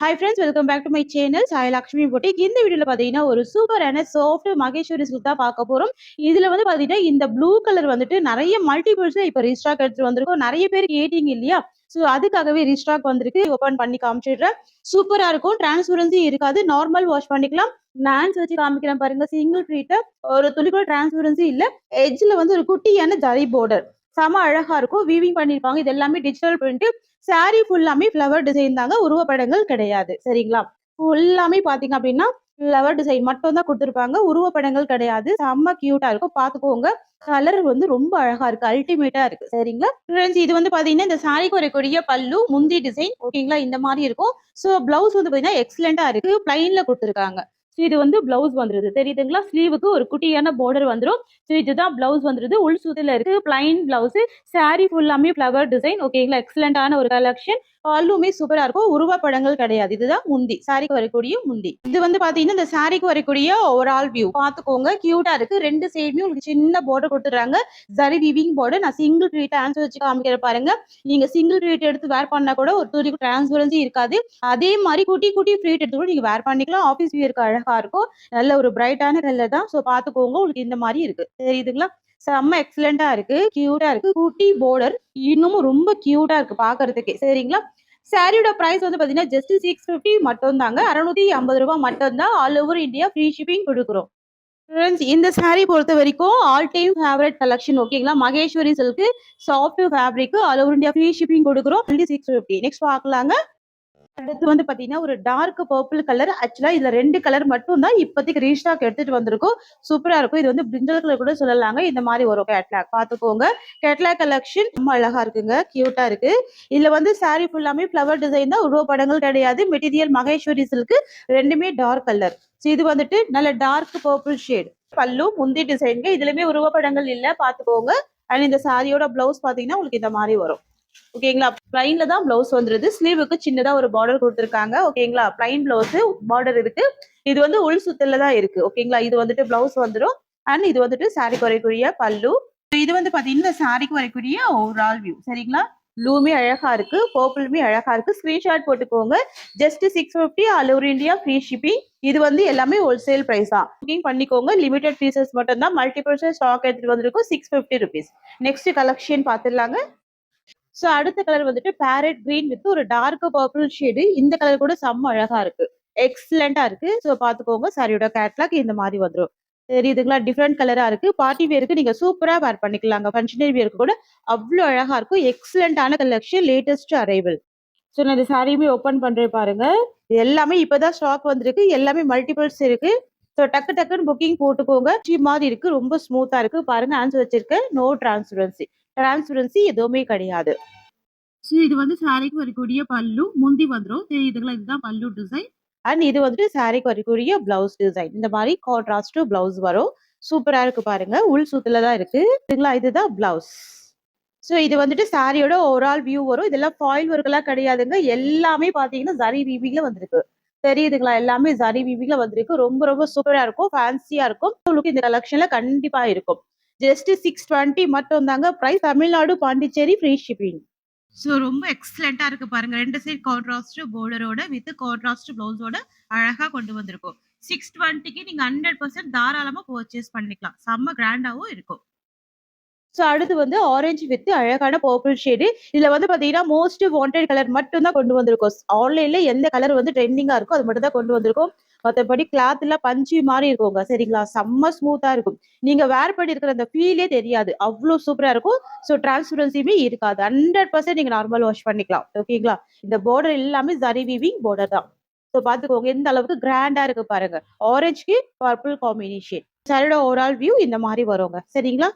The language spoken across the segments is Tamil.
Hi friends, welcome back to my channel Sai Lakshmi boutique. இந்த வீடியோல பாத்தீங்கன்னா ஒரு சூப்பரான சாஃப்ட் மகேஸ்வரி சில்க் தான் பார்க்க போறோம். இதுல வந்து பாத்தீங்கன்னா இந்த ப்ளூ கலர் வந்துட்டு நிறைய மல்டிபிள்ஸ் இப்ப ரீஸ்டாக் எடுத்து வந்திருக்கோம். நிறைய பேர் கேட்டீங்க இல்லையா, சோ அதுக்காகவே ரீஸ்டாக் வந்திருக்கு. ஓபன் பண்ணி காமிச்சிடுறேன். சூப்பரா இருக்கும், டிரான்ஸ்பரன்சி இருக்காது, நார்மல் வாஷ் பண்ணிக்கலாம். நான்ஸ் வச்சு காமிக்கிறேன் பாருங்க. சிங்கிள் ட்ரீட், ஒரு துளி கூட டிரான்ஸ்பரன்சி இல்ல. எட்ஜ்ல வந்து ஒரு குட்டியான ஜரி பார்டர் செம அழகா இருக்கும். வீவிங் பண்ணிருப்பாங்க. இது எல்லாமே டிஜிட்டல் பிரிண்ட். சாரி ஃபுல்லாமே ஃப்ளவர் டிசைன் தாங்க, உருவப்படங்கள் கிடையாது. சரிங்களா? ஃபுல்லாமே பாத்தீங்க அப்படின்னா ஃப்ளவர் டிசைன் மட்டும் தான் கொடுத்துருப்பாங்க, உருவப்படங்கள் கிடையாது. செம்ம கியூட்டா இருக்கும், பாத்துக்கோங்க. கலர் வந்து ரொம்ப அழகா இருக்கு, அல்டிமேட்டா இருக்கு. சரிங்களா ஃப்ரெண்ட்ஸ்? இது வந்து பாத்தீங்கன்னா இந்த சாரிக்கு வரக்கூடிய பல்லு முந்தி டிசைன். ஓகேங்களா? இந்த மாதிரி இருக்கும். சோ பிளவுஸ் வந்து பாத்தீங்கன்னா எக்ஸலண்டா இருக்கு, பிளைன்ல கொடுத்துருக்காங்க. இது வந்து பிளவுஸ் வந்துருது, தெரியுதுங்களா? ஸ்லீவுக்கு ஒரு குட்டியான பார்டர் வந்துடும். இதுதான் பிளவுஸ் வந்துருது. உள் சுத்தில இருக்கு பிளைன் பிளவுஸ். சாரி ஃபுல்லாமே ஃப்ளவர் டிசைன். ஓகேங்களா? எக்ஸலண்டான ஒரு கலெக்ஷன். பல்லுமே சூப்பரா இருக்கும், உருவப்படங்கள் கிடையாது. இதுதான் முந்தி, சாரிக்கு வரக்கூடிய முந்தி. இது வந்து பாத்தீங்கன்னா இந்த சாரிக்கு வரக்கூடிய ஓவரால் வியூ பாத்துக்கோங்க. கியூட்டா இருக்கு. ரெண்டு சைடுமே உங்களுக்கு சின்ன பார்டர் கொடுத்துறாங்க, ஜரி வீவிங் பார்டர். நான் சிங்கிள் ப்ளீட் ஆன்சர் வச்சு காமிக்கிற பாருங்க. நீங்க சிங்கிள் ப்ளீட் எடுத்து வேர் பண்ணா கூட ஒரு துளி டிரான்ஸ்பரன்சி இருக்காது. அதே மாதிரி குட்டி குட்டி ப்ளீட் எடுத்து கூட நீங்க வேர் பண்ணிக்கலாம். ஆஃபீஸ் வியருக்கு அழகா இருக்கும். நல்ல ஒரு பிரைட்டான கலர் தான். சோ பாத்துக்கோங்க, உங்களுக்கு இந்த மாதிரி இருக்கு, தெரியுதுங்களா? செம்ம எக்ஸலண்டா இருக்கு, கியூட்டா இருக்கு. குட்டி பார்டர், இன்னமும் ரொம்ப கியூட்டா இருக்கு பாக்குறதுக்கே. சரிங்களா? சாரியோட பிரைஸ் வந்து பாத்தீங்கன்னா ஜஸ்ட் 650 மட்டும் தாங்க. 650 ரூபாய் மட்டும் தான். All over India free shipping கொடுக்குறோம். ஃப்ரெண்ட்ஸ், இந்த சாரி பொறுத்த வரைக்கும் ஆல் டைம் ஃபேவரட் கலெக்ஷன். ஓகேங்களா? Maheswari silk soft fabric, all over India free shipping கொடுக்குறோம். 650. நெக்ஸ்ட் பார்க்கலாங்க. அடுத்து வந்து பாத்தீங்கன்னா ஒரு டார்க் பர்பிள் கலர். ஆக்சுவலா இதுல ரெண்டு கலர் மட்டும் தான் இப்போதைக்கு ரீஸ்டாக் எடுத்துட்டு வந்திருக்கோம். சூப்பரா இருக்கும். இது வந்து பிரிஞ்சல் கலர் கூட சொல்லலாங்க. இந்த மாதிரி வரும் கேட்லாக், பாத்துக்கோங்க. கேட்லாக் கலெக்ஷன் ரொம்ப அழகா இருக்குங்க, கியூட்டா இருக்கு. இதுல வந்து சாரி ஃபுல்லாமே ஃப்ளவர் டிசைன் தான், உருவப்படங்கள் கிடையாது. மெட்டீரியல் மகேஸ்வரி சில்க், ரெண்டுமே டார்க் கலர். இது வந்துட்டு நல்ல டார்க் பர்பிள் ஷேட். பல்லு முந்தி டிசைன்ங்க. இதுலயுமே உருவப்படங்கள் இல்ல, பாத்துக்கோங்க. அண்ட் இந்த சாரியோட பிளவுஸ் பாத்தீங்கன்னா உங்களுக்கு இந்த மாதிரி வரும். ஓகேங்களா? பிளைன்ல தான் பிளவுஸ் வந்துருது. ஸ்லீவுக்கு சின்னதா ஒரு பார்டர் கொடுத்துருக்காங்க. ஓகேங்களா? பிளைன் பிளவுஸ், பார்டர் இருக்கு. இது வந்து உள் சுத்தல தான் இருக்கு. ஓகேங்களா? இது வந்துட்டு பிளவுஸ் வந்துடும். அண்ட் இது வந்துட்டு சாரிக்கு வரக்கூடிய பல்லு. இது வந்து பாத்தீங்கன்னா சாரிக்கு வரக்கூடிய ஓவரால் வியூ. சரிங்களா? ப்ளூமே அழகா இருக்கு, பர்பிளுமே அழகா இருக்கு. ஸ்கிரீன்ஷாட் போட்டுக்கோங்க. Just 650, all over India free shipping. இது வந்து எல்லாமே ஹோல்சேல் பிரைஸ் தான். புக்கிங் பண்ணிக்கோங்க. லிமிடெட் பீசஸ் மட்டும் தான். மல்டிபிள்ஸ் ஸ்டாக் எடுத்துட்டு வந்திருக்கும். 650 ருபீஸ். நெக்ஸ்ட் கலெக்ஷன் பாத்துடலாங்க. சோ அடுத்த கலர் வந்துட்டு பேரட் கிரீன் வித் ஒரு டார்க் பர்பிள் ஷேடு. இந்த கலர் கூட செம்ம அழகா இருக்கு, எக்ஸலண்டா இருக்கு. சோ பாத்துக்கோங்க. சாரியோட கேட்லாக் இந்த மாதிரி வந்துடும். தெரியுதுங்களா? டிஃப்ரெண்ட் கலரா இருக்கு. பார்ட்டி வேருக்கு நீங்க சூப்பரா வேர் பண்ணிக்கலாங்க. ஃபங்க்ஷனரி வேருக்கு கூட அவ்வளவு அழகா இருக்கும். எக்ஸலண்டான கலெக்ஷன், லேட்டஸ்ட் அரைவல். ஸோ நான் இந்த சாரியுமே ஓப்பன் பண்றேன் பாருங்க. இது எல்லாமே இப்பதான் ஸ்டாக் வந்திருக்கு. எல்லாமே மல்டிபிள்ஸ் இருக்கு. ஸோ டக்கு டக்குன்னு புக்கிங் போட்டுக்கோங்க. மாதிரி இருக்கு, ரொம்ப ஸ்மூத்தா இருக்கு. பாருங்க, ஆன்சர் வச்சிருக்கேன். No transparency. டிரான்ஸ்பரன்சி எதுவுமே கிடையாது. ஸோ இது வந்து சாரிக்கு வரக்கூடிய பல்லு, முந்தி வந்துடும். தெரியுதுங்களா? இதுதான் பல்லு டிசைன். அண்ட் இது வந்துட்டு சாரிக்கு வரக்கூடிய பிளவுஸ் டிசைன். இந்த மாதிரி கான்ட்ராஸ்ட் பிளவுஸ் வரும். சூப்பரா இருக்கு பாருங்க. உள் சுத்துல தான் இருக்கு. இதுதான் பிளவுஸ். ஸோ இது வந்துட்டு சாரியோட ஓவரால் வியூ வரும். இதெல்லாம் ஃபாயில் ஒர்க் எல்லாம் கிடையாதுங்க. எல்லாமே பாத்தீங்கன்னா ஜரி வீவிங்ல வந்திருக்கு. தெரியுதுங்களா? எல்லாமே ஜரி வீவிங்ல வந்திருக்கு. ரொம்ப ரொம்ப சூப்பரா இருக்கும், ஃபேன்சியா இருக்கும். உங்களுக்கு இந்த கலெக்ஷன்ல கண்டிப்பா இருக்கும். ஜஸ்ட் 620 மட்டும் தாங்க price. Tamil Nadu, Pondicherry free shipping. So ரொம்ப எக்ஸலண்டா இருக்கு பாருங்க. ரெண்டு சைட் கான்ட்ராஸ்ட் பார்டரோட வித் கான்ட்ராஸ்ட் பிளவுஸோட அழகா கொண்டு வந்திருக்கும். 620க்கு நீங்க 100% தாராளமா பர்ச்சேஸ் பண்ணிக்கலாம். செம்ம கிராண்டாவும் இருக்கும். ஸோ அடுத்து வந்து ஆரஞ்சு வித் அழகான பர்பிள் ஷேடு. இதுல வந்து பாத்தீங்கன்னா மோஸ்ட் வாண்டட் கலர் மட்டும் தான் கொண்டு வந்திருக்கோம். ஆன்லைன்ல எந்த கலர் வந்து ட்ரெண்டிங்கா இருக்கோ அது மட்டும் தான் கொண்டு வந்திருக்கோம். மற்றபடி கிளாத் எல்லாம் பஞ்சு மாதிரி இருக்குங்க. சரிங்களா? செம்ம ஸ்மூத்தா இருக்கும். நீங்க வேர் பண்ணி இருக்கிற அந்த ஃபீலே தெரியாது, அவ்வளவு சூப்பரா இருக்கும். ஸோ டிரான்ஸ்பரன்சியுமே இருக்காது. 100% நீங்க நார்மல் வாஷ் பண்ணிக்கலாம். ஓகேங்களா? இந்த பார்டர் எல்லாமே ஜரி வீவிங் பார்டர் தான். ஸோ பாத்துக்கோங்க எந்த அளவுக்கு கிராண்டா இருக்கு பாருங்க. ஆரஞ்சுக்கு பர்பிள் காம்பினேஷன். சாரியோட ஓவரால் வியூ இந்த மாதிரி வருங்க. சரிங்களா?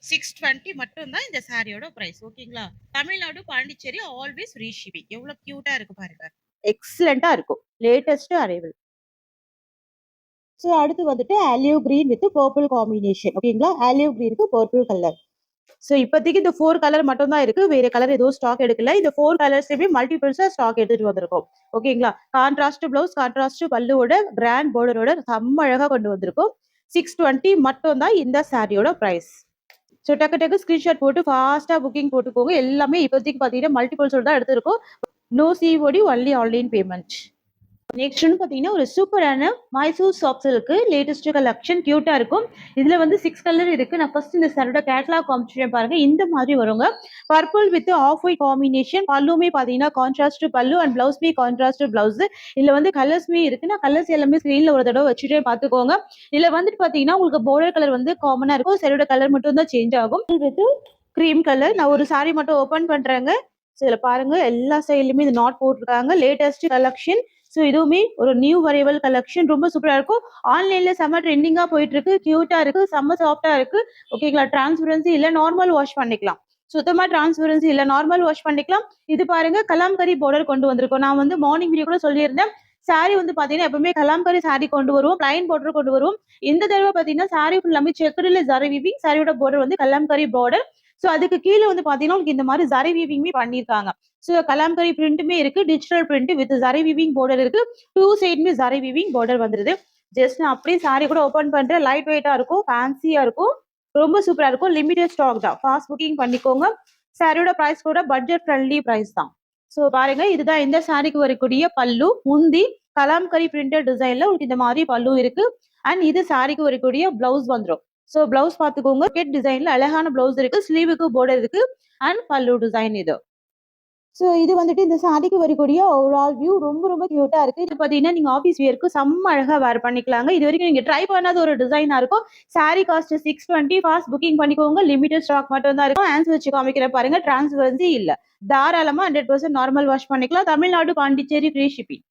620 மட்டும் தான் இந்த சாரியோட பிரைஸ். ஓகேங்களா? Tamil Nadu, Pondicherry always free shipping. எவ்வளவு கியூட்டா இருக்கு பாருங்க. எக்ஸலண்டா இருக்கும். Latest arrival. சோ அடுத்து வந்துட்டு olive green with purple combination. ஓகேங்களா? ஆலிவ் கிரீனுக்கு பர்பிள் கலர். சோ இப்போதைக்கு இந்த 4 கலர் மட்டும் தான் இருக்கு. வேற கலர் எதுவும் ஸ்டாக் எடுக்கல. இந்த 4 கலர்ஸ்லயுமே மல்டிபிள்ஸா ஸ்டாக் எடுத்துட்டு வந்திருக்கோம். ஓகேங்களா? கான்ட்ராஸ்ட் பிளவுஸ், கான்ட்ராஸ்ட் பல்லுவோட கிராண்ட் பார்டரோட செம்ம அழகா கொண்டு வந்திருக்கோம். 620 மட்டும் தான் இந்த சாரியோட பிரைஸ். ஸோ டக்கு டக்கு ஸ்கிரீன்ஷாட் போட்டு ஃபாஸ்ட்டாக புக்கிங் போட்டுக்கோங்க. எல்லாமே இப்போதைக்கு பார்த்தீங்கன்னா மல்டிபிள்ஸோட தான் எடுத்திருக்கோம். No COD, only online payment. Next வந்து பாத்தீங்கன்னா ஒரு சூப்பரான Mysore soft silk latest collection கியூட்டா இருக்கும். இதுல வந்து 6 கலர் இருக்கு. நான் ஃபர்ஸ்ட் இந்த சாரியோட கேட்டலாக் காமிச்சிட்டேன் பாருங்க. இந்த மாதிரி வருங்க. Purple with off white combination. பல்லுமே பாத்தீங்கன்னா கான்ட்ராஸ்ட் பல்லு அண்ட் பிளவுஸ்மே கான்ட்ராஸ்ட் பிளவுஸ். இதுல வந்து கலர்ஸ்மே இருக்கு. நான் கலர்ஸ் எல்லாமே ஸ்கிரீன்ல ஒரு தடவை வச்சுட்டே பாத்துக்கோங்க. இதுல வந்துட்டு பாத்தீங்கன்னா உங்களுக்கு பார்டர் கலர் வந்து காமனா இருக்கும். சாரியோட கலர் மட்டும் தான் சேஞ்ச் ஆகும். With cream colour. நான் ஒரு சாரி மட்டும் ஓபன் பண்றேங்க. இதுல பாருங்க எல்லா சைட்லயுமே இந்த நாட் போட்டிருக்காங்க. Latest collection. ஸோ இதுவுமே ஒரு நியூ வரைவல் கலெக்ஷன் ரொம்ப சூப்பரா இருக்கும். ஆன்லைன்ல செம்ம ட்ரெண்டிங்கா போயிட்டு இருக்கு. கியூட்டா இருக்கு. செம்ம சாஃப்டா இருக்கு. ஓகேங்களா? டிரான்ஸ்பரன்சி இல்ல நார்மல் வாஷ் பண்ணிக்கலாம். சுத்தமா டிரான்ஸ்பரன்சி இல்ல நார்மல் வாஷ் பண்ணிக்கலாம். இது பாருங்க கலாம்கரி பார்டர் கொண்டு வந்திருக்கோம். நான் வந்து மார்னிங் வீடியோ கூட சொல்லியிருந்தேன். சாரி வந்து பாத்தீங்கன்னா எப்பவுமே கலாம்கரி சாரி கொண்டு வருவோம். பிளைன் பார்டர் கொண்டு வருவோம். இந்த தடவை பாத்தீங்கன்னா சாரி ஃபுல்லாமே செக்குடுல ஜரி வீவிங். சாரியோட பார்டர் வந்து கலாம்கரி பார்டர். ஸோ அதுக்கு கீழே வந்து பாத்தீங்கன்னா உங்களுக்கு இந்த மாதிரி ஜரி வீவிங்மே பண்ணியிருக்காங்க. ஸோ கலாம்கரி பிரிண்ட்டுமே இருக்கு. Digital print with zari weaving border இருக்கு. டூ சைடுமே ஜரி வீவிங் பார்டர் வந்துருது. ஜஸ்ட் நான் அப்படியே சாரி கூட ஓபன் பண்றேன். லைட் வெயிட்டா இருக்கும். ஃபேன்சியா இருக்கும். ரொம்ப சூப்பரா இருக்கும். லிமிடெட் ஸ்டாக் தான். ஃபாஸ்ட் புக்கிங் பண்ணிக்கோங்க. சாரியோட பிரைஸ் கூட பட்ஜெட் ஃப்ரெண்ட்லி பிரைஸ் தான். ஸோ பாருங்க இதுதான் இந்த சாரிக்கு வரக்கூடிய பல்லு. முந்தி கலாம்கரி பிரிண்டட் டிசைன்ல உங்களுக்கு இந்த மாதிரி பல்லு இருக்கு. அண்ட் இது சாரிக்கு வரக்கூடிய பிளவுஸ் வந்துடும். ஸோ பிளவுஸ் பாத்துக்கோங்க. கெட் டிசைன்ல அழகான பிளவுஸ் இருக்கு. ஸ்லீவுக்கு பார்டர் இருக்கு. அண்ட் பல்லு டிசைன் இது. ஸோ இது வந்துட்டு இந்த சாரிக்கு வரக்கூடிய ஓவரால் வியூ ரொம்ப ரொம்ப கியூட்டா இருக்கு. இது பாத்தீங்கன்னா நீங்க ஆஃபீஸ் வியருக்கு செம்ம அழகா வேர் பண்ணிக்கலாங்க. இது வரைக்கும் நீங்க ட்ரை பண்ணாத ஒரு டிசைனா இருக்கும். Sorry cost 620. ஃபாஸ்ட் புக்கிங் பண்ணிக்கோங்க. லிமிடெட் ஸ்டாக் மட்டும் தான் இருக்கும். ஆன்சர் வச்சு காமிக்கிற பாருங்க. டிரான்ஸ்பரன்சி இல்ல. தாராளமா 100% நார்மல் வாஷ் பண்ணிக்கலாம். Tamil Nadu, Pondicherry free shipping.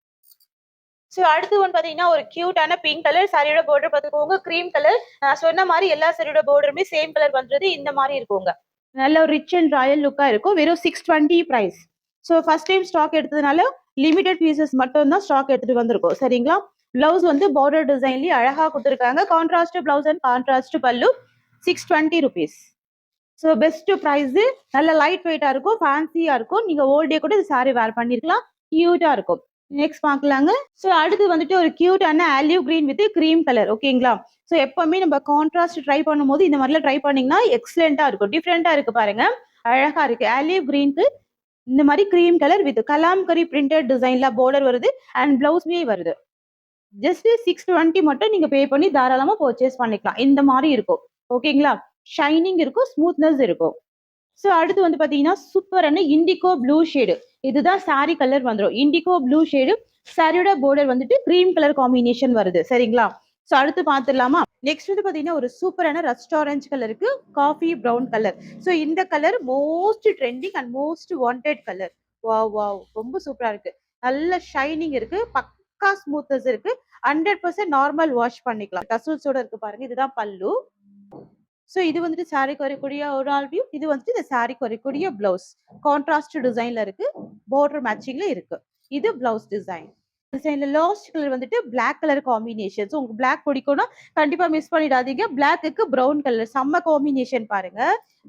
So அடுத்து வந்து பாத்தீங்கன்னா ஒரு கியூட்டான பிங்க் கலர் சாரியோட பார்டர் பார்த்துக்கோங்க. Cream colour. நான் சொன்ன மாதிரி எல்லா சாரியோட பார்டருமே சேம் கலர் பண்றது இந்த மாதிரி இருக்குங்க. நல்ல ஒரு ரிச் அண்ட் ராயல் லுக்கா இருக்கும். வெறும் 620 price. So first time stock எடுத்ததுனால லிமிடெட் பீசஸ் மட்டும் தான் ஸ்டாக் எடுத்துட்டு வந்திருக்கோம். சரிங்களா? பிளவுஸ் வந்து பார்டர் டிசைன்லயே அழகா கொடுத்துருக்காங்க. கான்ட்ராஸ்ட் பிளவுஸ் அண்ட் கான்ட்ராஸ்ட் பல்லு. 620 rupees. ஸோ பெஸ்ட் ப்ரைஸ். நல்ல லைட் வெயிட்டா இருக்கும். ஃபேன்சியா இருக்கும். நீங்க ஓல்டே கூட இந்த சாரி வேர் பண்ணிருக்கலாம். கியூட்டா இருக்கும். நெக்ஸ்ட் பார்க்கலாங்க. ஸோ அடுத்து வந்துட்டு ஒரு கியூட்டான olive green with cream colour. ஓகேங்களா? ஸோ எப்பவுமே நம்ம கான்ட்ராஸ்ட் ட்ரை பண்ணும்போது இந்த மாதிரிலாம் ட்ரை பண்ணீங்கன்னா எக்ஸலண்டா இருக்கும். டிஃப்ரெண்டா இருக்கு பாருங்க. அழகா இருக்கு. ஆலிவ் கிரீனுக்கு இந்த மாதிரி cream colour with Kalamkari printed டிசைன்ல பார்டர் வருது. அண்ட் பிளவுஸ்மே வருது. ஜஸ்ட் 620 மட்டும் நீங்க பே பண்ணி தாராளமா பர்ச்சேஸ் பண்ணிக்கலாம். இந்த மாதிரி இருக்கும். ஓகேங்களா? ஷைனிங் இருக்கும். ஸ்மூத்னஸ் இருக்கும். ஸோ அடுத்து வந்து பாத்தீங்கன்னா சூப்பரான இண்டிகோ ப்ளூ ஷேடு. இதுதான் சாரி கலர் வந்துடும். Indigo blue shade. சாரியோட பார்டர் வந்துட்டு கிரீம் கலர் காம்பினேஷன் வருது. சரிங்களா? ஸோ அடுத்து பார்த்துடலாமா? நெக்ஸ்ட் வந்து பாத்தீங்கன்னா ஒரு சூப்பரான ரஸ்ட் ஆரஞ்சு கலருக்கு காஃபி ப்ரௌன் கலர். ஸோ இந்த colour most trending and most wanted colour. Wow wow ரொம்ப சூப்பரா இருக்கு. நல்ல ஷைனிங் இருக்கு. பக்கா ஸ்மூத்னஸ் இருக்கு. 100% நார்மல் வாஷ் பண்ணிக்கலாம். டசல்ஸோட இருக்கு பாருங்க. இதுதான் பல்லு. ஸோ இது வந்துட்டு சாரிக்கு வரக்கூடிய ஓவரால் வியூ. இது வந்துட்டு இந்த சாரிக்கு வரக்கூடிய பிளவுஸ். கான்ட்ராஸ்ட் டிசைன்ல இருக்கு. பார்டர் மேட்சிங்ல இருக்கு. இது பிளவுஸ் டிசைன். டிசைன்ல லாஸ்ட் கலர் வந்துட்டு பிளாக் கலர் காம்பினேஷன். ஸோ உங்களுக்கு பிளாக் பிடிக்கும்னா கண்டிப்பா மிஸ் பண்ணிடாதீங்க. பிளாக்குக்கு ப்ரௌன் கலர் செம்ம காம்பினேஷன் பாருங்க.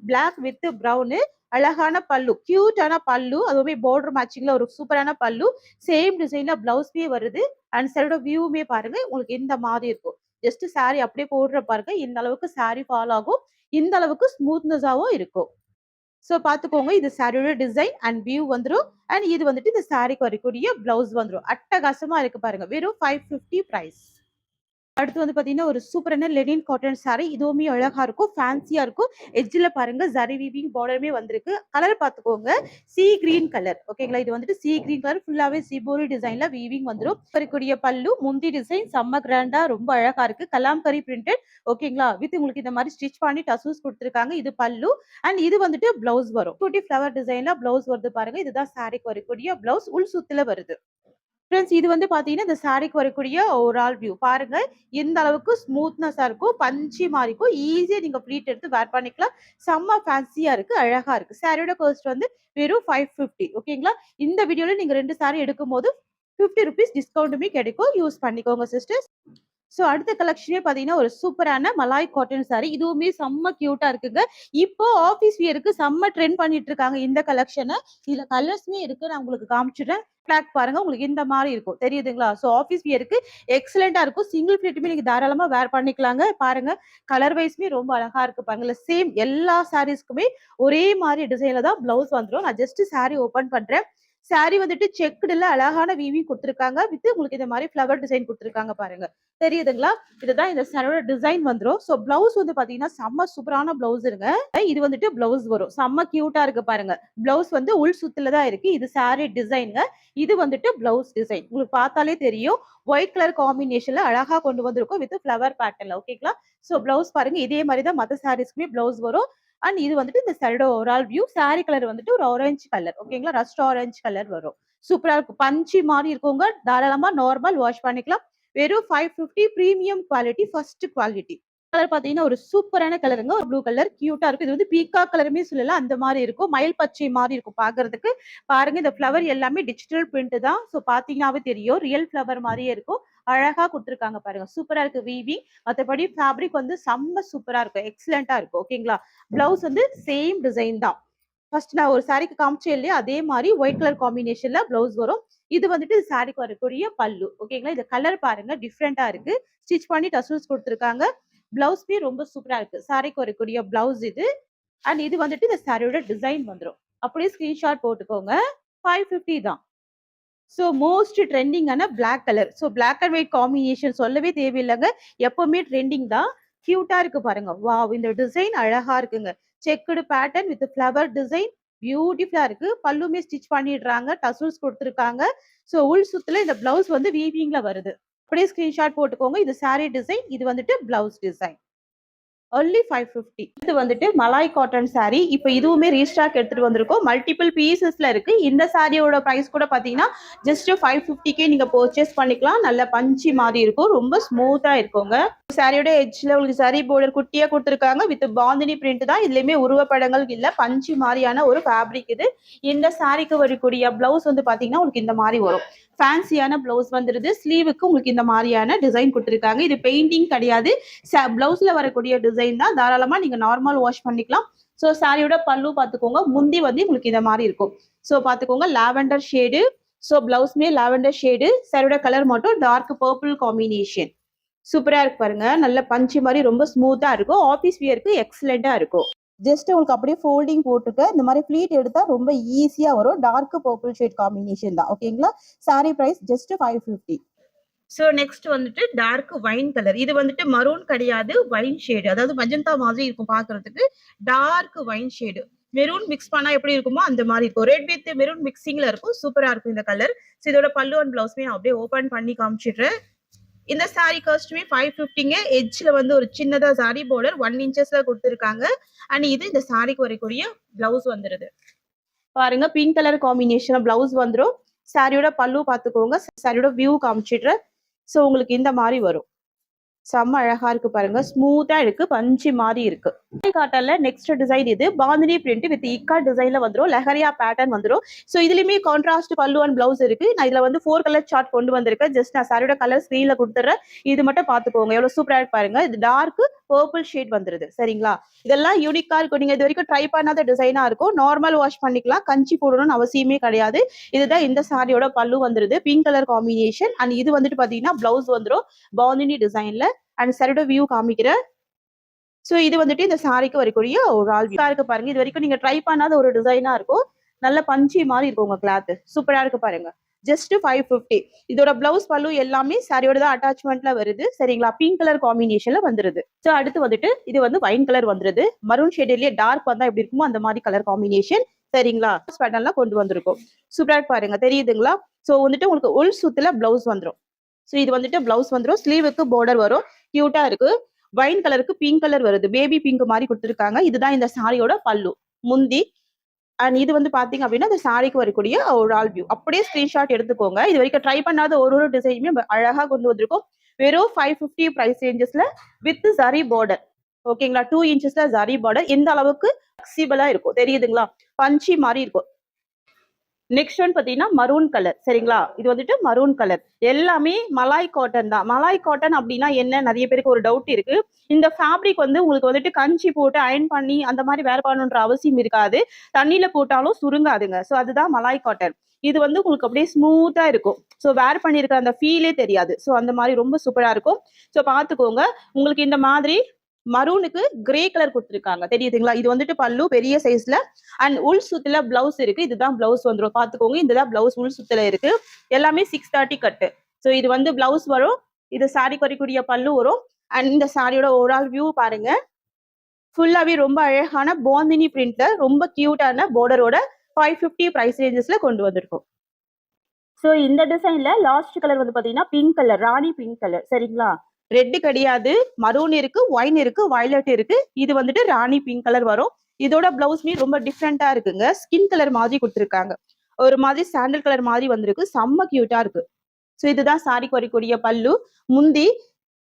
Black with brown. அழகான பல்லு. கியூட்டான பல்லு. அதுவுமே பார்டர் மேட்சிங்ல ஒரு சூப்பரான பல்லு. சேம் டிசைன்ல பிளவுஸ்மே வருது. அண்ட் சாரியோட வியூமே பாருங்க. உங்களுக்கு இந்த மாதிரி இருக்கும். ஜஸ்ட் சாரி அப்படியே போடுற பாருங்க. இந்த அளவுக்கு சாரி ஃபால் ஆகும். இந்த அளவுக்கு ஸ்மூத்னஸாவும் இருக்கும். சோ பாத்துக்கோங்க. இது சாரியோட டிசைன் அண்ட் வியூ வந்துரும். அண்ட் இது வந்துட்டு இந்த சாரிக்கு வரக்கூடிய பிளவுஸ் வந்துரும். அட்டகாசமா இருக்கு பாருங்க. வெறும் 550 பிரைஸ். அடுத்து வந்து பாத்தீங்கன்னா ஒரு சூப்பரான லெனின் காட்டன் சாரி. இதுவுமே அழகா இருக்கும். ஃபேன்சியா இருக்கும். எட்ஜ்ல பாருங்க ஜரி வீவிங் பார்டருமே வந்திருக்கு. கலர் பாத்துக்கோங்க. C green colour. ஓகேங்களா? இது வந்துட்டு சி கிரீன் கலர் ஃபுல்லாவே சிபோரி டிசைன்ல வீவிங் வந்துரும். வரக்கூடிய பல்லு முந்தி டிசைன் செம்ம கிராண்டா ரொம்ப அழகா இருக்கு. கலாம்கரி பிரிண்டட். ஓகேங்களா? வித் உங்களுக்கு இந்த மாதிரி ஸ்டிச் பண்ணி டசல்ஸ் கொடுத்துருக்காங்க. இது பல்லு. அண்ட் இது வந்துட்டு பிளவுஸ் வரும். குட்டி ஃபிளவர் டிசைன்ல பிளவுஸ் வருது பாருங்க. இதுதான் சாரிக்கு வரக்கூடிய பிளவுஸ். உள் சுத்துல வருது. ஃப்ரெண்ட்ஸ் இது வந்து பாத்தீங்கன்னா இந்த சாரிக்கு வரக்கூடிய ஓவரால் வியூ பாருங்க. எந்த அளவுக்கு ஸ்மூத்னஸா இருக்கும். பஞ்சி மாதிரி இருக்கும். ஈஸியா நீங்க ப்ளீட் எடுத்து வேர் பண்ணிக்கலாம். செம்ம ஃபேன்சியா இருக்கு. அழகா இருக்கு. சாரியோட காஸ்ட் வந்து வெறும் 550. ஓகேங்களா? இந்த வீடியோல நீங்க 2 சாரி எடுக்கும்போது 50 rupees டிஸ்கவுண்ட்டுமே கிடைக்கும். யூஸ் பண்ணிக்கோங்க சிஸ்டர்ஸ். ஸோ அடுத்த கலெக்ஷனே பாத்தீங்கன்னா ஒரு சூப்பரான மலாய் காட்டன் சாரி. இதுவுமே செம்ம கியூட்டா இருக்குங்க. இப்போ ஆஃபீஸ் வியருக்கு செம்ம ட்ரெண்ட் பண்ணிட்டு இருக்காங்க இந்த கலெக்ஷனை. இதுல கலர்ஸ்மே இருக்கு. நான் உங்களுக்கு காமிச்சிடுறேன். பிளாக் பாருங்க. உங்களுக்கு இந்த மாதிரி இருக்கும். தெரியுதுங்களா? ஸோ ஆஃபீஸ் வியருக்கு எக்ஸலண்டா இருக்கும். சிங்கிள் ஃபிளிட்டுமே நீங்க தாராளமா வேர் பண்ணிக்கலாங்க. பாருங்க. கலர் வைஸ்மே ரொம்ப அழகா இருக்கு பாருங்க. சேம் எல்லா சாரீஸ்க்குமே ஒரே மாதிரி டிசைன்ல தான் பிளவுஸ் வந்துடும். நான் ஜஸ்ட் சாரி ஓபன் பண்றேன். சாரி வந்துட்டு செக்குடுல அழகான வீவிங் குடுத்துருக்காங்க. வித் உங்களுக்கு இந்த மாரி ஃப்ளவர் டிசைன் குடுத்துருக்காங்க பாருங்க. தெரியுதுங்களா? இதுதான் இந்த சாரியோட டிசைன் வந்துரும். ஸோ பிளவுஸ் வந்து பாத்தீங்கன்னா, செம்ம சூப்பரான பிளவுஸுங்க. இது வந்துட்டு பிளவுஸ் வரும். செம்ம கியூட்டா இருக்கு பாருங்க. பிளவுஸ் வந்து உள் சுத்துல தான் இருக்கு. இது சாரி டிசைன்ங்க. இது வந்துட்டு பிளவுஸ் டிசைன். உங்களுக்கு பார்த்தாலே தெரியும். ஒயிட் கலர் காம்பினேஷன்ல அழகா கொண்டு வந்திருக்கும் வித் ஃப்ளவர் பேட்டர்ன்ல. ஓகேங்களா? ஸோ பிளவுஸ் பாருங்க. இதே மாரி தான் மத்த சாரீஸ்க்குமே பிளவுஸ் வரும். அண்ட் இது வந்துட்டு இந்த சாரியோட ஓவரால் வியூ. சாரி கலர் வந்துட்டு ஒரு ஆரஞ்சு கலர். ஓகேங்களா? ரஸ்ட் ஆரஞ்சு கலர் வரும். சூப்பரா இருக்கும். பஞ்சி மாரி இருக்குங்க. தாராளமா நார்மல் வாஷ் பண்ணிக்கலாம். வெறும் 550 premium quality, first quality. Colour பாத்தீங்கன்னா ஒரு சூப்பரான கலருங்க. ஒரு ப்ளூ கலர் கியூட்டா இருக்கு. இது வந்து பீகாக் கலருமே சொல்லலாம். அந்த மாரி இருக்கும். மயில் பச்சை மாரி இருக்கும் பாக்குறதுக்கு. பாருங்க இந்த ஃப்ளவர் எல்லாமே டிஜிட்டல் பிரிண்ட் தான். ஸோ பாத்தீங்கன்னாவே தெரியும். ரியல் ஃப்ளவர் மாரியே இருக்கும். அழகா குடுத்துருக்காங்க பாருங்க. சூப்பரா இருக்கு வீவிங். மத்தபடி ஃபேப்ரிக் வந்து செம்ம சூப்பரா இருக்கும். எக்ஸலென்ட்டா இருக்கும். ஓகேங்களா? பிளவுஸ் வந்து சேம் டிசைன் தான். ஃபர்ஸ்ட் நான் ஒரு சாரிக்கு காமிச்சேன் இல்லையா? அதே மாரி ஒயிட் கலர் காம்பினேஷன்ல பிளவுஸ் வரும். இது வந்துட்டு சாரிக்கு வரக்கூடிய பல்லு. ஓகேங்களா? இந்த கலர் பாருங்க டிஃபரெண்டா இருக்கு. ஸ்டிச் பண்ணி டசல்ஸ் குடுத்துருக்காங்க. பிளவுஸ்மே ரொம்ப சூப்பரா இருக்கு. சாரிக்கு வரக்கூடிய பிளவுஸ் இது. அண்ட் இது வந்துட்டு இந்த சாரியோட டிசைன் வந்துரும். அப்படியே ஸ்கிரீன்ஷாட் போட்டுக்கோங்க. 550 தான். ஸோ மோஸ்ட் ட்ரெண்டிங்கான black colour. So black and white combination சொல்லவே தேவையில்லைங்க. எப்பவுமே ட்ரெண்டிங் தான். கியூட்டா இருக்கு பாருங்க. வாவ்! இந்த டிசைன் அழகா இருக்குங்க. Checked pattern with flower design பியூட்டிஃபுல்லா இருக்கு. பல்லுமே ஸ்டிச் பண்ணிடுறாங்க. டசல்ஸ் குடுத்துருக்காங்க. ஸோ உள் சுத்துல இந்த பிளவுஸ் வந்து வீவிங்ல வருது. அப்படியே ஸ்கிரீன்ஷாட் போட்டுக்கோங்க. இது சாரி டிசைன். இது வந்துட்டு பிளவுஸ் டிசைன். ஒன்லி 550. இது வந்துட்டு மலாய் காட்டன் சாரி. இப்ப இதுவுமே ரீஸ்டாக் எடுத்துட்டு வந்திருக்கோம். மல்டிபிள் பீசஸ்ல இருக்கு. இந்த சாரியோட பிரைஸ் கூட பாத்தீங்கன்னா ஜஸ்ட் 550க்கே நீங்க பர்ச்சேஸ் பண்ணிக்கலாம். நல்ல பஞ்சி மாதிரி இருக்கும். ரொம்ப ஸ்மூத்தா இருக்குங்க. சாரியோட எட்ஜ்ல உங்களுக்கு சாரி பார்டர் குட்டியா கொடுத்துருக்காங்க. வித் பாந்தினி பிரிண்ட் தான். இதுலயுமே உருவப்படங்கள் இல்ல. பஞ்சு மாதிரியான ஒரு ஃபேப்ரிக் இது. இந்த சாரிக்கு வரக்கூடிய பிளவுஸ் வந்து பாத்தீங்கன்னா உங்களுக்கு இந்த மாதிரி வரும். ஃபேன்சியான பிளவுஸ் வந்துருது. ஸ்லீவுக்கு உங்களுக்கு இந்த மாதிரியான டிசைன் கொடுத்துருக்காங்க. இது பெயிண்டிங் கிடையாது. பிளவுஸ்ல வரக்கூடிய டிசைன் தான். தாராளமா நீங்க நார்மல் வாஷ் பண்ணிக்கலாம். ஸோ சாரியோட பல்லு பார்த்துக்கோங்க. முந்தி வந்து உங்களுக்கு இந்த மாதிரி இருக்கும். ஸோ பார்த்துக்கோங்க லாவெண்டர் ஷேடு. ஸோ பிளவுஸ்மே லாவெண்டர் ஷேடு. சாரியோட கலர் மட்டும் டார்க் பர்பிள் காம்பினேஷன். சூப்பரா இருக்கு பாருங்க. நல்ல பஞ்சு மாதிரி ரொம்ப ஸ்மூத்தா இருக்கும். ஆபீஸ் வியருக்கு எக்ஸலெண்டா இருக்கும். ஜஸ்ட் உங்களுக்கு அப்படியே ஃபோல்டிங் போட்டுக்க இந்த மாதிரி ஃபிளீட் எடுத்தா ரொம்ப ஈஸியா வரும். டார்க் பர்பிள் ஷேட் காம்பினேஷன் தான். ஓகேங்களா? Sari price just 550. So next வந்துட்டு டார்க் வைன் கலர். இது வந்துட்டு மரூன் கிடையாது. Wine shade. அதாவது மஜந்தா மாதிரி இருக்கும் பாக்குறதுக்கு. Dark wine shade. Maroon mix பண்ணா எப்படி இருக்குமோ அந்த மாதிரி இருக்கும். ரெட் வித் மெரூன் மிக்சிங்ல இருக்கும். சூப்பரா இருக்கும் இந்த கலர். ஸோ இதோட பல்லு அண்ட் பிளவுஸ்மே நான் அப்படியே ஓபன் பண்ணி காமிச்சிடுறேன். இந்த சாரி காஸ்ட்மே 550ங்க. எட்ஜ்ல வந்து ஒரு சின்னதா சாரி பார்டர் 1 இன்ச்சஸ்ல கொடுத்துருக்காங்க. அண்ட் இது இந்த சாரிக்கு வரக்கூடிய பிளவுஸ் வந்துருது. பாருங்க பிங்க் கலர் காம்பினேஷன் பிளவுஸ் வந்துரும். சாரியோட பல்லு பாத்துக்கோங்க. சாரியோட வியூ காமிச்சிடுறேன். ஸோ உங்களுக்கு இந்த மாதிரி வரும். செம்ம அழகா இருக்கு பாருங்க. ஸ்மூத்தா இருக்கு. பஞ்சு மாதிரி இருக்கு. காட்டன்ல நெக்ஸ்ட் டிசைன் இது பாந்தினி பிரிண்ட் வித் இக்கா டிசைன்ல வந்துரும். லெஹரியா பேட்டர்ன் வந்துரும். ஸோ இதுலயுமே கான்ட்ராஸ்ட் பல்லு அண்ட் பிளவுஸ் இருக்கு. நான் இதுல வந்து 4 கலர் சார்ட் கொண்டு வந்திருக்கேன். ஜஸ்ட் நான் சாரியோட கலர் ஸ்கிரீன்ல கொடுத்துறேன். இது மட்டும் பாத்துக்கோங்க. எவ்வளவு சூப்பரா இருக்கு பாருங்க. இது டார்க் பர்பிள் ஷேட் வந்துருது. சரிங்களா? இதெல்லாம் யூனிக்கா இருக்கும். நீங்க இது வரைக்கும் ட்ரை பண்ணாத டிசைனா இருக்கும். நார்மல் வாஷ் பண்ணிக்கலாம். கஞ்சி போடணும்னு அவசியமே கிடையாது. இதுதான் இந்த சாரியோட பல்லு வந்துருது. Pink colour combination. அண்ட் இது வந்துட்டு பாத்தீங்கன்னா பிளவுஸ் வந்துரும் பாந்தினி டிசைன்ல. அண்ட் சாரியோட வியூ காமிக்கிறேன். சோ இது வந்துட்டு இந்த சாரிக்கு வரக்கூடிய ஒரு ஆல் வியூ இருக்கு பாருங்க. இது வரைக்கும் நீங்க ட்ரை பண்ணாத ஒரு டிசைனா இருக்கும். நல்ல பஞ்சி மாதிரி இருக்கும் உங்க கிளாத். சூப்பரா இருக்கு பாருங்க. ஜஸ்ட் 550. இதோட பிளவுஸ் பல்லு எல்லாமே சாரியோட தான் அட்டாச்மெண்ட்ல வருது. சரிங்களா? பிங்க் கலர் காம்பினேஷன்ல வந்துருது. சோ அடுத்து வந்துட்டு இது வந்து வைன் கலர் வந்துருது. மரூன் ஷேட்லயே டார்க் வந்தா எப்படி இருக்குமோ அந்த மாதிரி கலர் காம்பினேஷன். சரிங்களா? பேட்டர்ன்ல கொண்டு வந்திருக்கும். சூப்பரா இருக்கு பாருங்க. தெரியுதுங்களா? சோ வந்துட்டு உங்களுக்கு உள் சுத்துல பிளவுஸ் வந்துரும். சோ இது வந்துட்டு பிளவுஸ் வந்துரும். ஸ்லீவுக்கு பார்டர் வரும். கியூட்டா இருக்கு. வைன் கலருக்கு பிங்க் கலர் வருது. பேபி பிங்க் மாதிரி கொடுத்துருக்காங்க. இதுதான் இந்த சாரியோட பல்லு முந்தி. அண்ட் இது வந்து பாத்தீங்க அப்படின்னா இந்த சாரிக்கு வரக்கூடிய ஒரு ஆல் வியூ. அப்படியே ஸ்கிரீன்ஷாட் எடுத்துக்கோங்க. இது வரைக்கும் ட்ரை பண்ணாத ஒரு டிசைனுமே அழகா கொண்டு வந்திருக்கும். வெறும் 550 பிரைஸ் ரேஞ்சஸ்ல வித் சரி பார்டர். ஓகேங்களா? 2 இன்ச்சஸ்ல சரி பார்டர். எந்த அளவுக்கு ஃபிளெக்சிபிளா இருக்கும் தெரியுதுங்களா? பஞ்சி மாதிரி இருக்கும். நெக்ஸ்ட் ஒன் பாத்தீங்கன்னா மரூன் கலர். சரிங்களா? இது வந்துட்டு மரூன் கலர். எல்லாமே மலாய் காட்டன் தான். மலாய் காட்டன் அப்படின்னா என்ன நிறைய பேருக்கு ஒரு டவுட் இருக்கு. இந்த ஃபேப்ரிக் வந்து உங்களுக்கு வந்துட்டு கஞ்சி போட்டு அயன் பண்ணி அந்த மாதிரி வேர் பண்ணணுன்ற அவசியம் இருக்காது. தண்ணியில போட்டாலும் சுருங்காதுங்க. ஸோ அதுதான் மலாய் காட்டன். இது வந்து உங்களுக்கு அப்படியே ஸ்மூத்தா இருக்கும். ஸோ வேர் பண்ணியிருக்கிற அந்த ஃபீலே தெரியாது. ஸோ அந்த மாதிரி ரொம்ப சூப்பரா இருக்கும். ஸோ பார்த்துக்கோங்க. உங்களுக்கு இந்த மாதிரி மரூனுக்கு கிரே கலர் கொடுத்துருக்காங்க தெரியுதுங்களா. இது வந்துட்டு பல்லு பெரிய சைஸ்ல அண்ட் உள் சுத்துல பிளவுஸ் இருக்கு. இதுதான் பிளவுஸ் வந்துடும் பாத்துக்கோங்க. இதுதான் பிளவுஸ் உள் சுத்துல இருக்கு. எல்லாமே 630 கட்டு. ஸோ இது வந்து பிளவுஸ் வரும். இது சாரி குறைக்கூடிய பல்லு வரும். அண்ட் இந்த சாரியோட ஓவரால் வியூ பாருங்க. ஃபுல்லாவே ரொம்ப அழகான பாந்தினி பிரிண்ட்ல ரொம்ப கியூட்டான பார்டரோட 550 பிரைஸ் ரேஞ்சஸ்ல கொண்டு வந்திருக்கும். ஸோ இந்த டிசைன்ல லாஸ்ட் கலர் வந்து பாத்தீங்கன்னா பிங்க் கலர், ராணி பிங்க் கலர் சரிங்களா. ரெட் கிடையாது, மரூன் இருக்கு, ஒயின் இருக்கு, வயலட் இருக்கு. இது வந்துட்டு ராணி பிங்க் கலர் வரும். இதோட பிளவுஸ்மே ரொம்ப டிஃப்ரெண்டா இருக்குங்க. ஸ்கின் கலர் மாதிரி கொடுத்துருக்காங்க. ஒரு மாதிரி சாண்டல் கலர் மாதிரி வந்திருக்கு. செம்ம கியூட்டா இருக்கு. ஸோ இதுதான் சாரிக்கு வரக்கூடிய பல்லு. முந்தி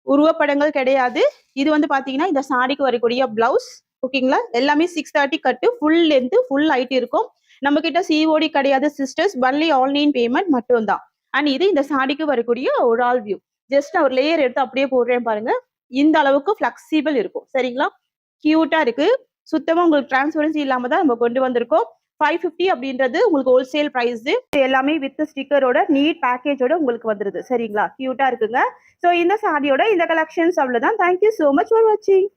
உருவப்படங்கள் கிடையாது. இது வந்து பாத்தீங்கன்னா இந்த சாரிக்கு வரக்கூடிய பிளவுஸ். ஓகேங்களா. எல்லாமே 630 கட்டு, ஃபுல் லென்த், ஃபுல் ஹைட் இருக்கும். நம்ம கிட்ட சிஓடி கிடையாது சிஸ்டர்ஸ், ஒன்லி ஆன்லைன் பேமெண்ட் மட்டும் தான். அண்ட் இது இந்த சாரிக்கு வரக்கூடிய ஒரு ஆல் வியூ. ஜஸ்ட் நான் ஒரு லேயர் எடுத்து அப்படியே போடுறேன் பாருங்க. இந்த அளவுக்கு ஃபிளெக்சிபிள் இருக்கும் சரிங்களா. கியூட்டா இருக்கு. சுத்தமா உங்களுக்கு டிரான்ஸ்பரன்சி இல்லாம தான் நம்ம கொண்டு வந்திருக்கோம். 550 அப்படின்றது உங்களுக்கு ஹோல்சேல் பிரைஸ். எல்லாமே வித் ஸ்டிக்கரோட நீட் பேக்கேஜோட உங்களுக்கு வந்துருது சரிங்களா. கியூட்டா இருக்குங்க. ஸோ இந்த சாரியோட இந்த கலெக்ஷன்ஸ் அவ்வளவுதான். தேங்க்யூ சோ மச் ஃபார் வாட்சிங்.